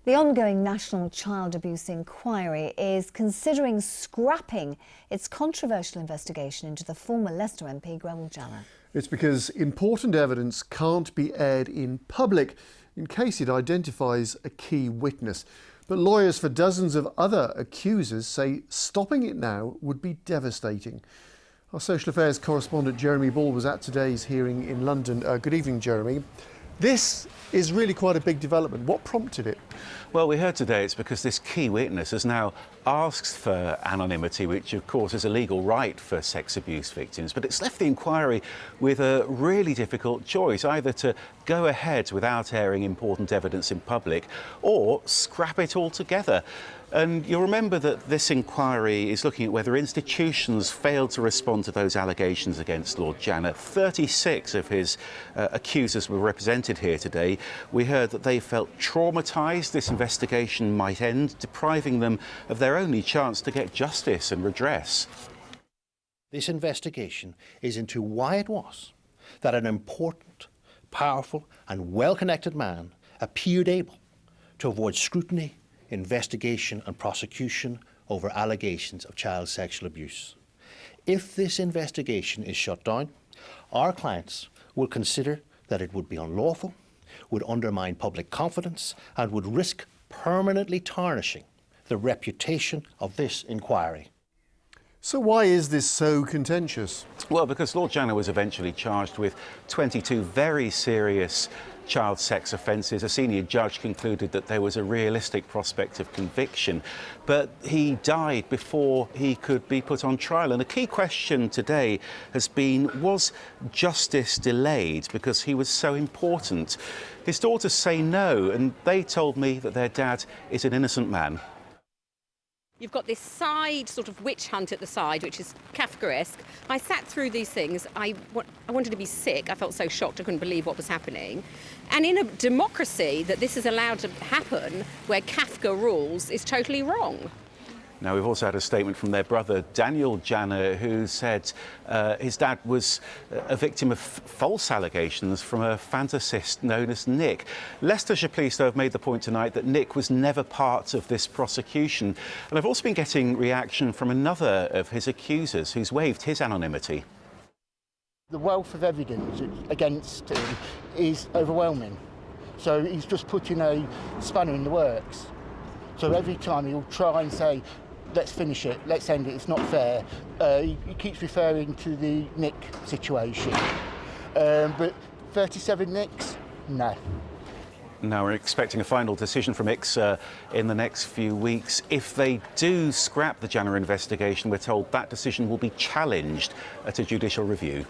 The ongoing National Child Abuse Inquiry is considering scrapping its controversial investigation into the former Leicester MP, Greville Janner. It's because important evidence can't be aired in public in case it identifies a key witness. But lawyers for dozens of other accusers say stopping it now would be devastating. Our social affairs correspondent Jeremy Ball was at today's hearing in London. Good evening, Jeremy. This is really quite a big development. What prompted it? Well, we heard today it's because this key witness has now asked for anonymity, which of course is a legal right for sex abuse victims. But it's left the inquiry with a really difficult choice, either to go ahead without airing important evidence in public or scrap it altogether. And you'll remember that this inquiry is looking at whether institutions failed to respond to those allegations against Lord Janner. 36 of his accusers were represented here today. We heard that they felt traumatised this investigation might end, depriving them of their only chance to get justice and redress. This investigation is into why it was that an important, powerful and well-connected man appeared able to avoid scrutiny, investigation and prosecution over allegations of child sexual abuse. If this investigation is shut down, our clients will consider that it would be unlawful, would undermine public confidence and would risk permanently tarnishing the reputation of this inquiry. So why is this so contentious? Well, because Lord Janner was eventually charged with 22 very serious child sex offences. A senior judge concluded that there was a realistic prospect of conviction, but he died before he could be put on trial. And a key question today has been, was justice delayed because he was so important? His daughters say no, and they told me that their dad is an innocent man. You've got this side sort of witch hunt at the side, which is Kafkaesque. I sat through these things. I wanted to be sick. I felt so shocked I couldn't believe what was happening. And in a democracy, that this is allowed to happen where Kafka rules is totally wrong. Now, we've also had a statement from their brother, Daniel Janner, who said his dad was a victim of false allegations from a fantasist known as Nick. Leicestershire Police, though, have made the point tonight that Nick was never part of this prosecution. And I've also been getting reaction from another of his accusers who's waived his anonymity. The wealth of evidence against him is overwhelming. So he's just putting a spanner in the works. So every time he'll try and say, let's finish it, let's end it, it's not fair. He keeps referring to the Nick situation. But 37 Nicks? No. Now, we're expecting a final decision from IICSA in the next few weeks. If they do scrap the Janner investigation, we're told that decision will be challenged at a judicial review.